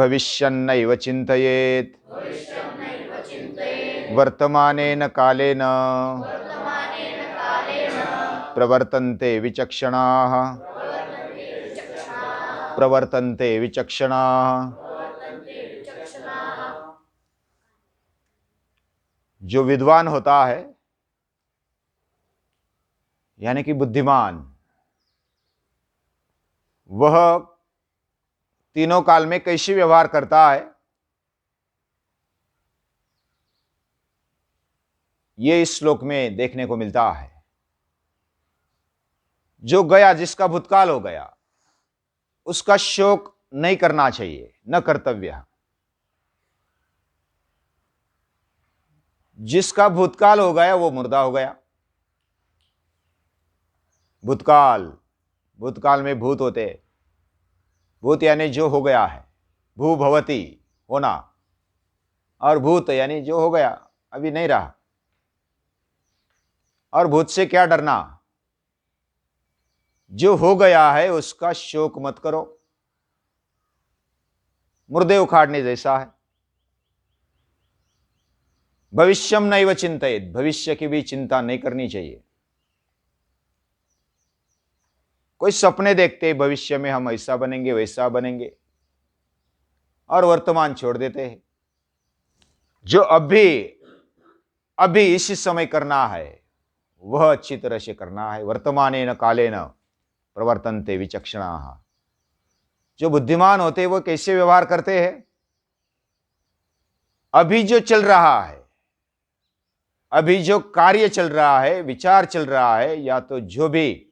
भविष्यन्नैव चिन्तयेत् वर्तमानेन कालेन प्रवर्तन्ते विचक्षणाः प्रवर्तन्ते विचक्षणाः। जो विद्वान होता है यानी कि बुद्धिमान, वह तीनों काल में कैसे व्यवहार करता है, ये इस श्लोक में देखने को मिलता है। जो गया, जिसका भूतकाल हो गया, उसका शोक नहीं करना चाहिए, न कर्तव्य। जिसका भूतकाल हो गया वो मुर्दा हो गया। भूतकाल में भूत होते, भूत यानी जो हो गया है, भू भवती होना, और भूत यानी जो हो गया अभी नहीं रहा। और भूत से क्या डरना, जो हो गया है उसका शोक मत करो, मुर्दे उखाड़ने जैसा है। भविष्यम नैव चिंतयेत्, भविष्य की भी चिंता नहीं करनी चाहिए। कोई सपने देखते भविष्य में हम ऐसा बनेंगे वैसा बनेंगे, और वर्तमान छोड़ देते हैं। जो अभी इसी समय करना है वह अच्छी तरह से करना है। वर्तमानेन कालेन प्रवर्तन्ते विचक्षणाः। जो बुद्धिमान होते हैं वो कैसे व्यवहार करते हैं, अभी जो चल रहा है, अभी जो कार्य चल रहा है, विचार चल रहा है, या तो जो भी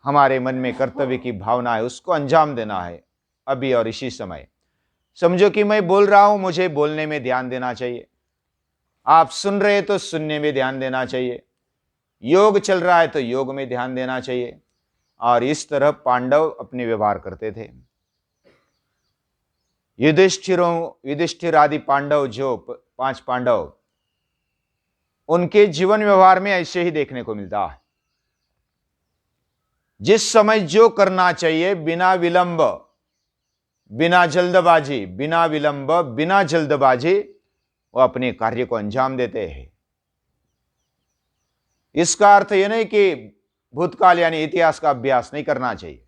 हमारे मन में कर्तव्य की भावना है उसको अंजाम देना है अभी और इसी समय। समझो कि मैं बोल रहा हूं, मुझे बोलने में ध्यान देना चाहिए। आप सुन रहे तो सुनने में ध्यान देना चाहिए। योग चल रहा है तो योग में ध्यान देना चाहिए। और इस तरह पांडव अपने व्यवहार करते थे। युधिष्ठिर आदि पांडव, जो 5 पांडव, उनके जीवन व्यवहार में ऐसे ही देखने को मिलता है। जिस समय जो करना चाहिए, बिना विलंब, बिना जल्दबाजी, बिना जल्दबाजी वो अपने कार्य को अंजाम देते हैं। इसका अर्थ यह नहीं कि भूतकाल यानी इतिहास का अभ्यास नहीं करना चाहिए।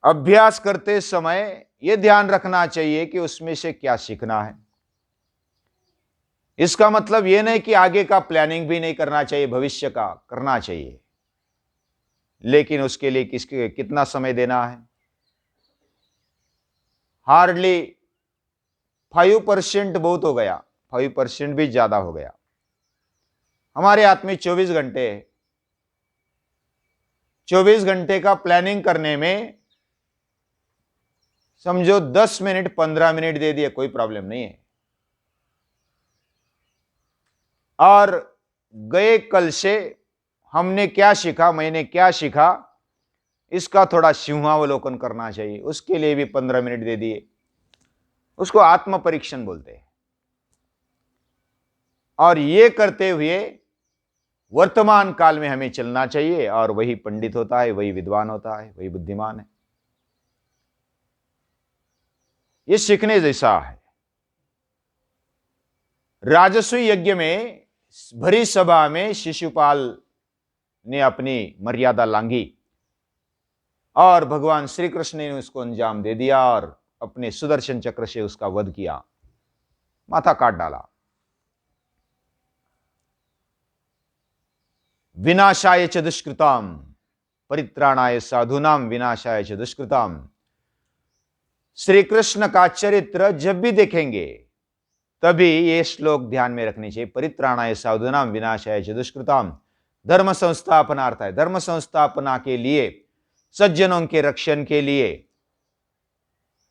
अभ्यास करते समय यह ध्यान रखना चाहिए कि उसमें से क्या सीखना है। इसका मतलब यह नहीं कि आगे का प्लानिंग भी नहीं करना चाहिए, भविष्य का करना चाहिए, लेकिन उसके लिए कितना समय देना है। हार्डली 5% बहुत हो गया, 5% भी ज्यादा हो गया। हमारे हाथ में 24 घंटे है। 24 घंटे का प्लानिंग करने में समझो 10 मिनट 15 मिनट दे दिए, कोई प्रॉब्लम नहीं है। और गए कल से हमने क्या सीखा, मैंने क्या सीखा, इसका थोड़ा सिंहावलोकन करना चाहिए। उसके लिए भी 15 मिनट दे दिए। उसको आत्म परीक्षण बोलते हैं। और ये करते हुए वर्तमान काल में हमें चलना चाहिए। और वही पंडित होता है, वही विद्वान होता है, वही बुद्धिमान है। ये सीखने जैसा है। राजस्व यज्ञ में भरी सभा में शिशुपाल ने अपनी मर्यादा लांघी और भगवान श्री कृष्ण ने उसको अंजाम दे दिया और अपने सुदर्शन चक्र से उसका वध किया, माथा काट डाला। विनाशाय च दुष्कृताम परित्राणाय साधूनाम विनाशाय च दुष्कृताम। श्री कृष्ण का चरित्र जब भी देखेंगे तभी ये श्लोक ध्यान में रखनी चाहिए। परित्राणाय साधूनाम विनाशाय च दुष्कृताम। धर्म संस्थापनार्थ है, धर्म संस्थापना के लिए, सज्जनों के रक्षण के लिए,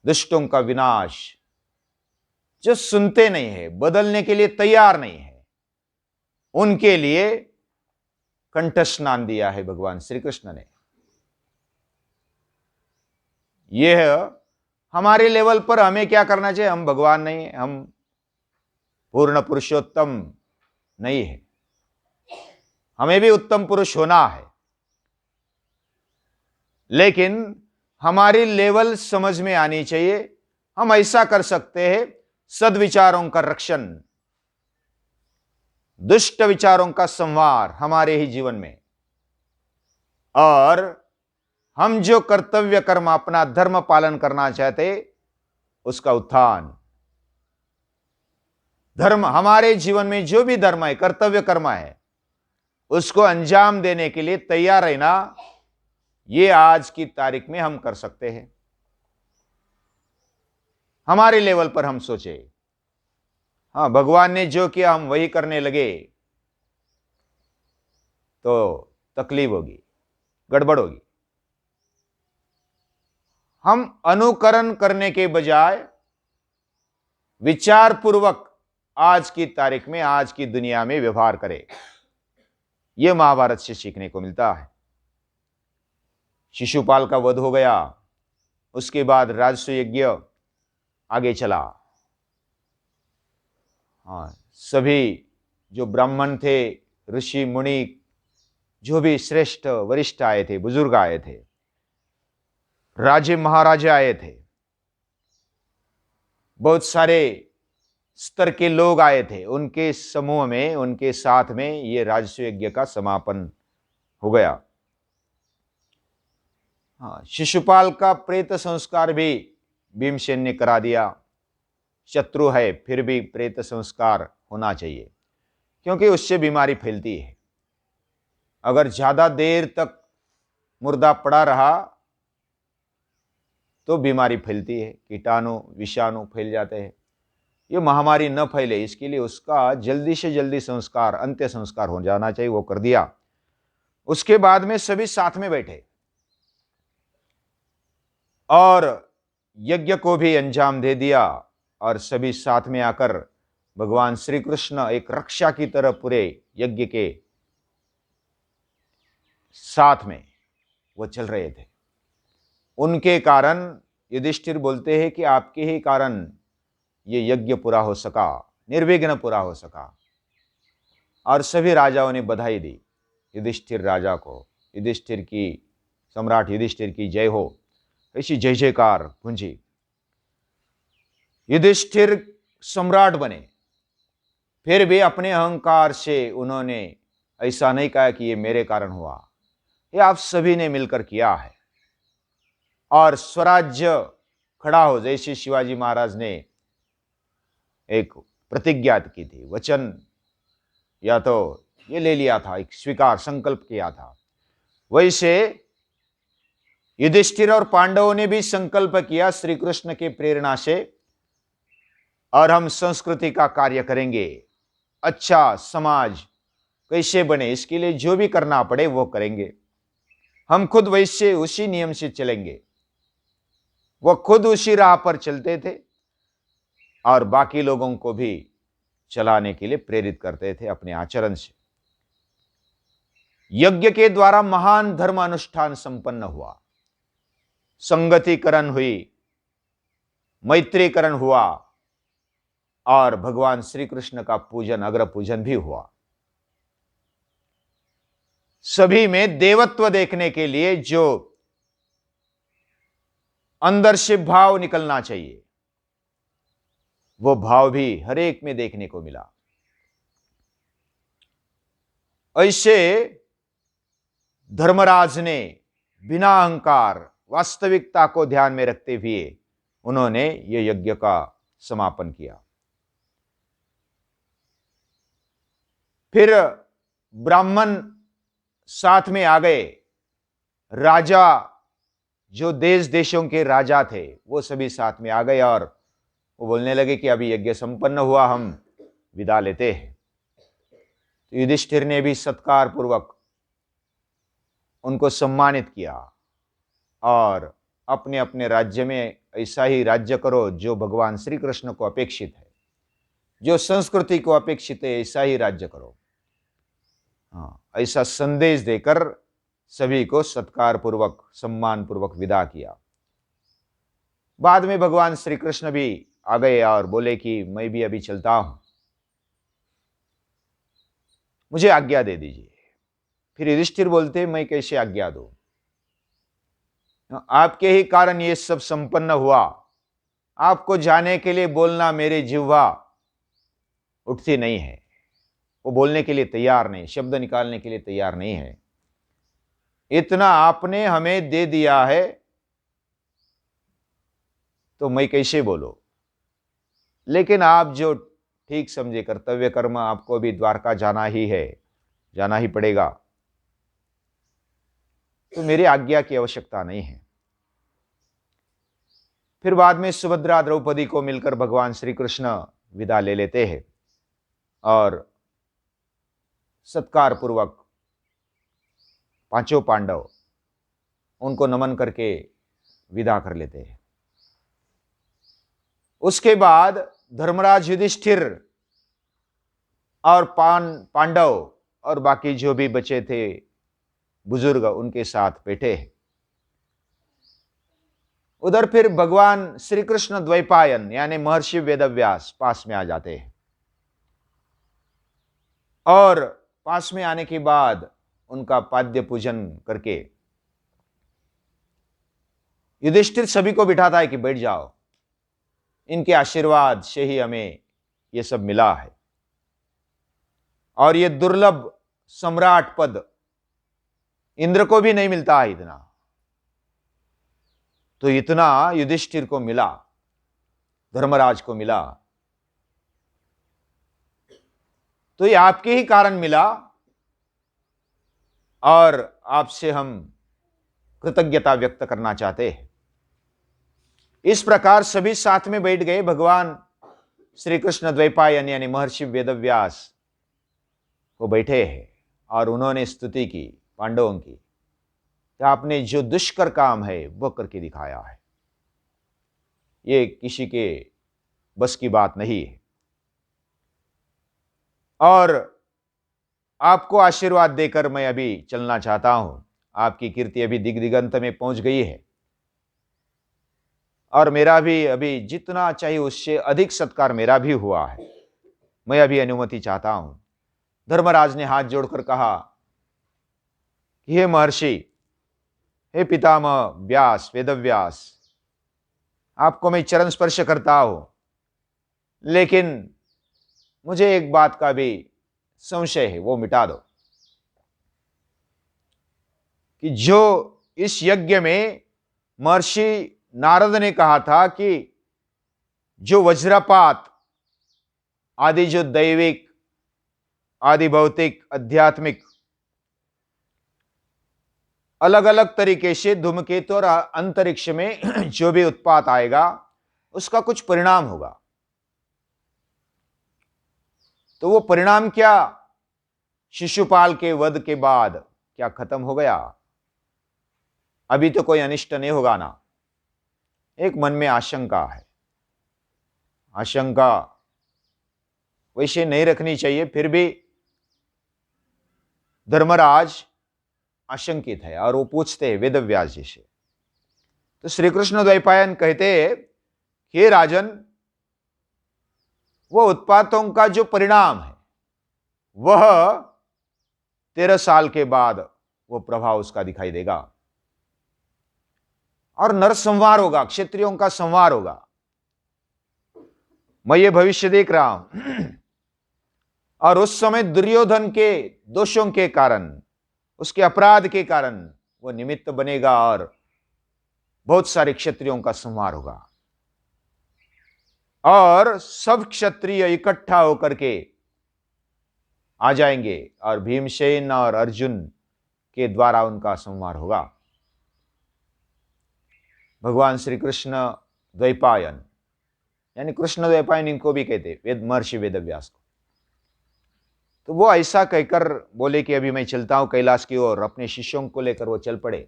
दुष्टों का विनाश। जो सुनते नहीं है, बदलने के लिए तैयार नहीं है, उनके लिए कंठ स्नान दिया है भगवान श्री कृष्ण ने। यह हमारे लेवल पर हमें क्या करना चाहिए। हम भगवान नहीं है, हम पूर्ण पुरुषोत्तम नहीं है, हमें भी उत्तम पुरुष होना है। लेकिन हमारी लेवल समझ में आनी चाहिए। हम ऐसा कर सकते हैं, सद्विचारों का रक्षण, दुष्ट विचारों का संहार हमारे ही जीवन में, और हम जो कर्तव्य कर्म अपना धर्म पालन करना चाहते उसका उत्थान। धर्म, हमारे जीवन में जो भी धर्म है, कर्तव्य कर्म है, उसको अंजाम देने के लिए तैयार रहना, ये आज की तारीख में हम कर सकते हैं। हमारे लेवल पर हम सोचे, हाँ भगवान ने जो किया हम वही करने लगे तो तकलीफ होगी, गड़बड़ होगी। हम अनुकरण करने के बजाय विचार पूर्वक आज की तारीख में, आज की दुनिया में व्यवहार करें। यह महाभारत से सीखने को मिलता है। शिशुपाल का वध हो गया, उसके बाद राजस्व यज्ञ आगे चला। हाँ, सभी जो ब्राह्मण थे, ऋषि मुनि, जो भी श्रेष्ठ वरिष्ठ आए थे, बुजुर्ग आए थे, राजे महाराजे आए थे, बहुत सारे स्तर के लोग आए थे, उनके समूह में, उनके साथ में ये राजस्व यज्ञ का समापन हो गया। हाँ, शिशुपाल का प्रेत संस्कार भी भीमसेन ने करा दिया। शत्रु है फिर भी प्रेत संस्कार होना चाहिए, क्योंकि उससे बीमारी फैलती है। अगर ज्यादा देर तक मुर्दा पड़ा रहा तो बीमारी फैलती है, कीटाणु विषाणु फैल जाते हैं। ये महामारी न फैले इसके लिए उसका जल्दी से जल्दी संस्कार, अंत्य संस्कार हो जाना चाहिए। वो कर दिया। उसके बाद में सभी साथ में बैठे और यज्ञ को भी अंजाम दे दिया, और सभी साथ में आकर भगवान श्री कृष्ण एक रक्षा की तरह पूरे यज्ञ के साथ में वो चल रहे थे। उनके कारण युधिष्ठिर बोलते हैं कि आपके ही कारण ये यज्ञ पूरा हो सका, निर्विघ्न पूरा हो सका। और सभी राजाओं ने बधाई दी युधिष्ठिर राजा को। युधिष्ठिर की, सम्राट युधिष्ठिर की जय हो, ऐसी जय जयकार गूंजी। युधिष्ठिर सम्राट बने, फिर भी अपने अहंकार से उन्होंने ऐसा नहीं कहा कि ये मेरे कारण हुआ, ये आप सभी ने मिलकर किया है। और स्वराज्य खड़ा हो, जैसे शिवाजी महाराज ने एक प्रतिज्ञा की थी, वचन या तो ये ले लिया था, एक स्वीकार संकल्प किया था, वैसे युधिष्ठिर और पांडवों ने भी संकल्प किया श्री कृष्ण की प्रेरणा से, और हम संस्कृति का कार्य करेंगे, अच्छा समाज कैसे बने इसके लिए जो भी करना पड़े वो करेंगे। हम खुद वैसे उसी नियम से चलेंगे। वो खुद उसी राह पर चलते थे और बाकी लोगों को भी चलाने के लिए प्रेरित करते थे अपने आचरण से। यज्ञ के द्वारा महान धर्म अनुष्ठान संपन्न हुआ, संगतिकरण हुई, मैत्रीकरण हुआ, और भगवान श्री कृष्ण का पूजन, अग्र पूजन भी हुआ। सभी में देवत्व देखने के लिए जो अंदर से भाव निकलना चाहिए, वो भाव भी हर एक में देखने को मिला। ऐसे धर्मराज ने बिना अहंकार, वास्तविकता को ध्यान में रखते हुए उन्होंने ये यज्ञ का समापन किया। फिर ब्राह्मण साथ में आ गए, राजा जो देश देशों के राजा थे वो सभी साथ में आ गए, और वो बोलने लगे कि अभी यज्ञ संपन्न हुआ, हम विदा लेते हैं। तो युधिष्ठिर ने भी सत्कार पूर्वक उनको सम्मानित किया, और अपने अपने राज्य में ऐसा ही राज्य करो जो भगवान श्री कृष्ण को अपेक्षित है, जो संस्कृति को अपेक्षित है, ऐसा ही राज्य करो। हाँ, ऐसा संदेश देकर सभी को सत्कार पूर्वक, सम्मान पूर्वक विदा किया। बाद में भगवान श्री कृष्ण भी आ गए और बोले कि मैं भी अभी चलता हूं, मुझे आज्ञा दे दीजिए। फिर युधिष्ठिर बोलते मैं कैसे आज्ञा दूं, आपके ही कारण ये सब संपन्न हुआ। आपको जाने के लिए बोलना मेरी जिह्वा उठती नहीं है, वो बोलने के लिए तैयार नहीं, शब्द निकालने के लिए तैयार नहीं है। इतना आपने हमें दे दिया है तो मैं कैसे बोलूं। लेकिन आप जो ठीक समझे कर्तव्य कर्म, आपको भी द्वारका जाना ही है, जाना ही पड़ेगा, तो मेरी आज्ञा की आवश्यकता नहीं है। फिर बाद में सुभद्रा द्रौपदी को मिलकर भगवान श्री कृष्ण विदा ले लेते हैं और सत्कार पूर्वक पांचों पांडव उनको नमन करके विदा कर लेते हैं। उसके बाद धर्मराज युधिष्ठिर और पांडव और बाकी जो भी बचे थे बुजुर्ग उनके साथ बैठे हैं। उधर फिर भगवान श्री कृष्ण द्वैपायन यानी महर्षि वेदव्यास पास में आ जाते हैं और पास में आने के बाद उनका पाद्य पूजन करके युधिष्ठिर सभी को बिठाता है कि बैठ जाओ, इनके आशीर्वाद से ही हमें यह सब मिला है और यह दुर्लभ सम्राट पद इंद्र को भी नहीं मिलता है इतना, तो इतना युधिष्ठिर को मिला, धर्मराज को मिला, तो ये आपके ही कारण मिला और आपसे हम कृतज्ञता व्यक्त करना चाहते हैं। इस प्रकार सभी साथ में बैठ गए। भगवान श्री कृष्ण द्वैपायन यानी महर्षि वेदव्यास को बैठे हैं और उन्होंने स्तुति की पांडवों की कि आपने जो दुष्कर काम है वो करके दिखाया है, ये किसी के बस की बात नहीं है और आपको आशीर्वाद देकर मैं अभी चलना चाहता हूं। आपकी कीर्ति अभी दिग्दिगंत में पहुंच गई है और मेरा भी अभी जितना चाहिए उससे अधिक सत्कार मेरा भी हुआ है, मैं अभी अनुमति चाहता हूं। धर्मराज ने हाथ जोड़कर कहा कि हे महर्षि, हे पितामह व्यास वेदव्यास, आपको मैं चरण स्पर्श करता हूं, लेकिन मुझे एक बात का भी संशय है, वो मिटा दो कि जो इस यज्ञ में महर्षि नारद ने कहा था कि जो वज्रपात आदि जो दैविक आदि भौतिक आध्यात्मिक अलग अलग तरीके से धूमकेतु और अंतरिक्ष में जो भी उत्पात आएगा उसका कुछ परिणाम होगा, तो वो परिणाम क्या शिशुपाल के वध के बाद क्या खत्म हो गया? अभी तो कोई अनिष्ट नहीं होगा ना? एक मन में आशंका है। आशंका वैसे नहीं रखनी चाहिए, फिर भी धर्मराज आशंकित है और वो पूछते हैं वेदव्यास जी से। तो श्री कृष्ण द्वैपायन कहते हैं, हे राजन, वो उत्पातों का जो परिणाम है वह 13 साल के बाद वो प्रभाव उसका दिखाई देगा और नरसंहार होगा, क्षत्रियों का संहार होगा। मैं ये भविष्य देख रहा हूं और उस समय दुर्योधन के दोषों के कारण, उसके अपराध के कारण वो निमित्त बनेगा और बहुत सारे क्षत्रियों का संहार होगा और सब क्षत्रिय इकट्ठा होकर के आ जाएंगे और भीमसेन और अर्जुन के द्वारा उनका संहार होगा। भगवान श्री कृष्ण द्वैपायन यानी कृष्ण द्वैपायन इनको भी कहते वेद महर्षि वेदव्यास को, तो वो ऐसा कहकर बोले कि अभी मैं चलता हूं कैलाश की ओर, अपने शिष्यों को लेकर वो चल पड़े।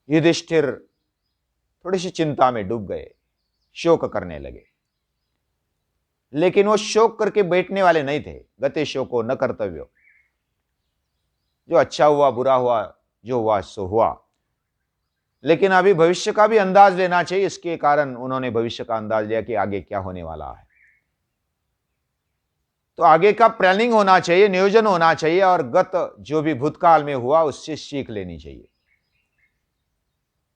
युधिष्ठिर थोड़ी सी चिंता में डूब गए, शोक करने लगे, लेकिन वो शोक करके बैठने वाले नहीं थे। गते शोको न कर्तव्यो, जो अच्छा हुआ बुरा हुआ जो हुआ सो हुआ, लेकिन अभी भविष्य का भी अंदाज लेना चाहिए। इसके कारण उन्होंने भविष्य का अंदाज लिया कि आगे क्या होने वाला है, तो आगे का प्लानिंग होना चाहिए, नियोजन होना चाहिए और गत जो भी भूतकाल में हुआ उससे सीख लेनी चाहिए।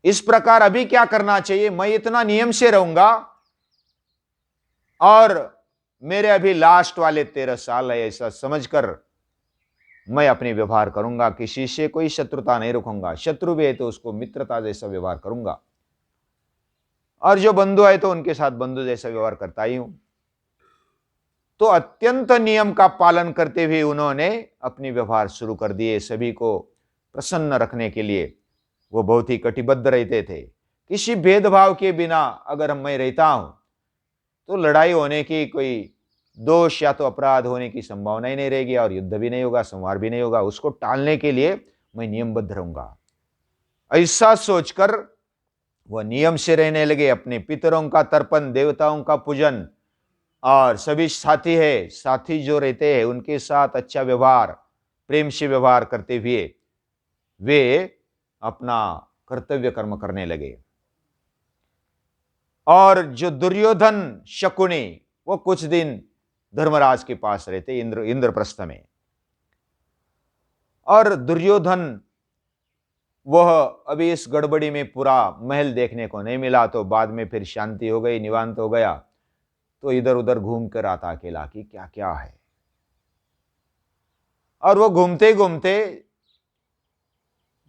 इस प्रकार अभी क्या करना चाहिए, मैं इतना नियम से रहूंगा और मेरे अभी लास्ट वाले 13 साल है, ऐसा समझकर मैं अपने व्यवहार करूंगा। किसी से कोई शत्रुता नहीं रखूंगा, शत्रु भी है तो उसको मित्रता जैसा व्यवहार करूंगा, और जो बंधु है तो उनके साथ बंधु जैसा व्यवहार करता ही हूं। तो अत्यंत नियम का पालन करते हुए उन्होंने अपने व्यवहार शुरू कर दिए। सभी को प्रसन्न रखने के लिए वो बहुत ही कटिबद्ध रहते थे। किसी भेदभाव के बिना अगर मैं रहता हूं तो लड़ाई होने की, कोई दोष या तो अपराध होने की संभावना ही नहीं रहेगी, और युद्ध भी नहीं होगा, संवार भी नहीं होगा। उसको टालने के लिए मैं नियमबद्ध रहूंगा। ऐसा सोचकर वह नियम से रहने लगे। अपने पितरों का तर्पण, देवताओं का पूजन, और सभी साथी है, साथी जो रहते हैं उनके साथ अच्छा व्यवहार, प्रेम से व्यवहार करते हुए वे अपना कर्तव्य कर्म करने लगे। और जो दुर्योधन, शकुनी, वो कुछ दिन धर्मराज के पास रहते इंद्रप्रस्थ में। और दुर्योधन वह अभी इस गड़बड़ी में पूरा महल देखने को नहीं मिला, तो बाद में फिर शांति हो गई, निवांत हो गया, तो इधर उधर घूम कर आता अकेला कि क्या क्या है। और वो घूमते घूमते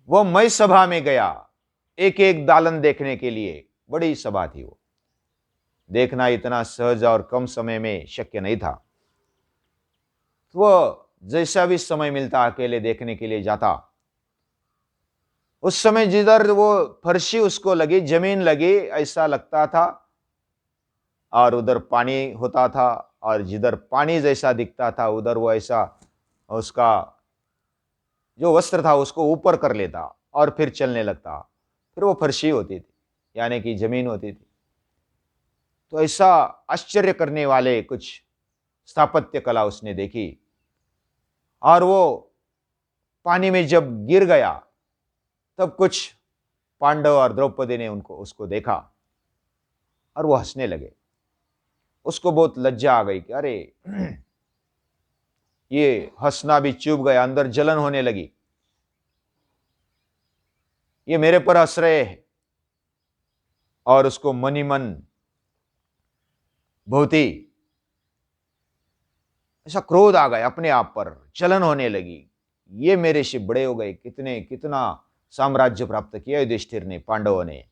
वो मय सभा में गया, एक एक दालन देखने के लिए। बड़ी सभा थी, वो देखना इतना सहज और कम समय में शक्य नहीं था। तो वो जैसा भी समय मिलता अकेले देखने के लिए जाता। उस समय जिधर वो फर्शी उसको लगी, जमीन लगी, ऐसा लगता था, और उधर पानी होता था, और जिधर पानी जैसा दिखता था उधर वो ऐसा उसका जो वस्त्र था उसको ऊपर कर लेता और फिर चलने लगता। फिर वो फर्शी होती थी, यानी कि जमीन होती थी। तो ऐसा आश्चर्य करने वाले कुछ स्थापत्य कला उसने देखी। और वो पानी में जब गिर गया तब कुछ पांडव और द्रौपदी ने उसको देखा, और वो हंसने लगे। उसको बहुत लज्जा आ गई कि अरे ये हंसना भी चुभ गया, अंदर जलन होने लगी, ये मेरे पर हंस रहे हैं। और उसको मन ही मन बहुत ही ऐसा क्रोध आ गया, अपने आप पर जलन होने लगी। ये मेरे से बड़े हो गए, कितना साम्राज्य प्राप्त किया युधिष्ठिर ने, पांडवों ने,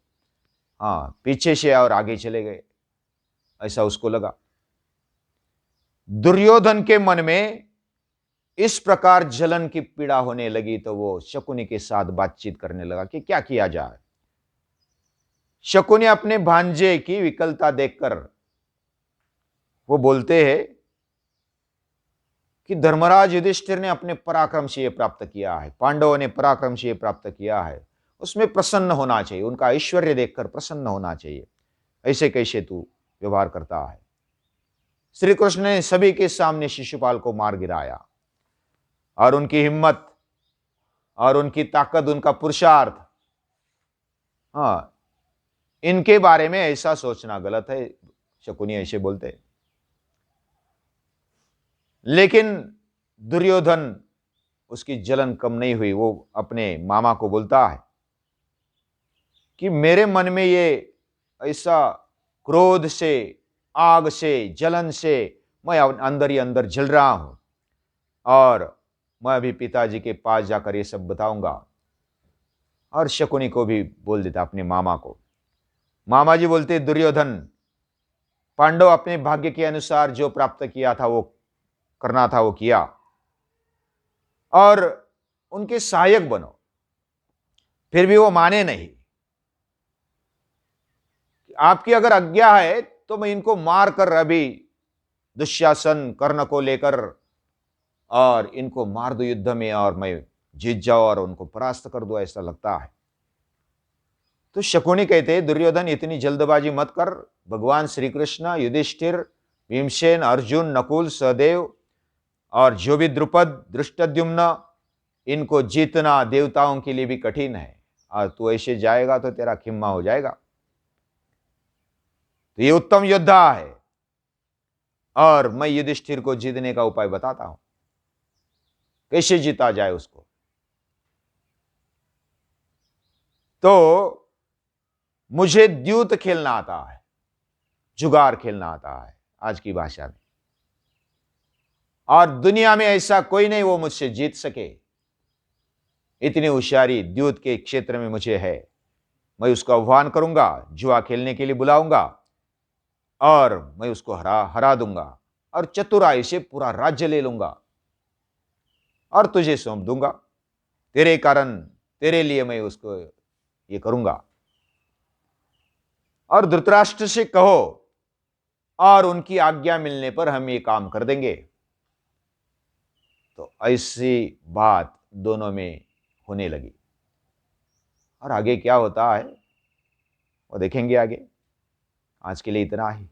हाँ पीछे से और आगे चले गए, ऐसा उसको लगा। दुर्योधन के मन में इस प्रकार जलन की पीड़ा होने लगी, तो वो शकुनी के साथ बातचीत करने लगा कि क्या किया जाए। शकुनी अपने भांजे की विकलता देखकर वो बोलते हैं कि धर्मराज युधिष्ठिर ने अपने पराक्रम से यह प्राप्त किया है, पांडवों ने पराक्रम से यह प्राप्त किया है, उसमें प्रसन्न होना चाहिए, उनका ऐश्वर्य देखकर प्रसन्न होना चाहिए। ऐसे कैसे तू व्यवहार करता है। श्री कृष्ण ने सभी के सामने शिशुपाल को मार गिराया, और उनकी हिम्मत और उनकी ताकत, उनका पुरुषार्थ, हाँ इनके बारे में ऐसा सोचना गलत है। शकुनी ऐसे बोलते। लेकिन दुर्योधन, उसकी जलन कम नहीं हुई। वो अपने मामा को बोलता है कि मेरे मन में ये ऐसा क्रोध से, आग से, जलन से मैं अंदर ही अंदर जल रहा हूं, और मैं अभी पिताजी के पास जाकर ये सब बताऊंगा। और शकुनी को भी बोल देता, अपने मामा को। मामा जी बोलते, दुर्योधन, पांडव अपने भाग्य के अनुसार जो प्राप्त किया था, वो करना था वो किया, और उनके सहायक बनो। फिर भी वो माने नहीं। आपकी अगर आज्ञा है तो मैं इनको मार कर अभी दुशासन, कर्ण को लेकर, और इनको मार दो युद्ध में, और मैं जीत जाऊं और उनको परास्त कर दो, ऐसा लगता है। तो शकुनी कहते हैं, दुर्योधन इतनी जल्दबाजी मत कर। भगवान श्री कृष्ण, युधिष्ठिर, भीमसेन, अर्जुन, नकुल, सहदेव, और जो भी द्रुपद, धृष्टद्युम्न, इनको जीतना देवताओं के लिए भी कठिन है, और तू ऐसे जाएगा तो तेरा खिम्मा हो जाएगा। तो ये उत्तम योद्धा है, और मैं युधिष्ठिर को जीतने का उपाय बताता हूं, कैसे जीता जाए उसको। तो मुझे द्यूत खेलना आता है, जुगार खेलना आता है आज की भाषा में, और दुनिया में ऐसा कोई नहीं वो मुझसे जीत सके। इतनी होशियारी द्यूत के क्षेत्र में मुझे है। मैं उसको आह्वान करूंगा, जुआ खेलने के लिए बुलाऊंगा और मैं उसको हरा हरा दूंगा और चतुराई से पूरा राज्य ले लूंगा और तुझे सौंप दूंगा। तेरे कारण, तेरे लिए मैं उसको ये करूंगा। और धृतराष्ट्र से कहो और उनकी आज्ञा मिलने पर हम ये काम कर देंगे। तो ऐसी बात दोनों में होने लगी। और आगे क्या होता है वो देखेंगे आगे। आज के लिए इतना ही।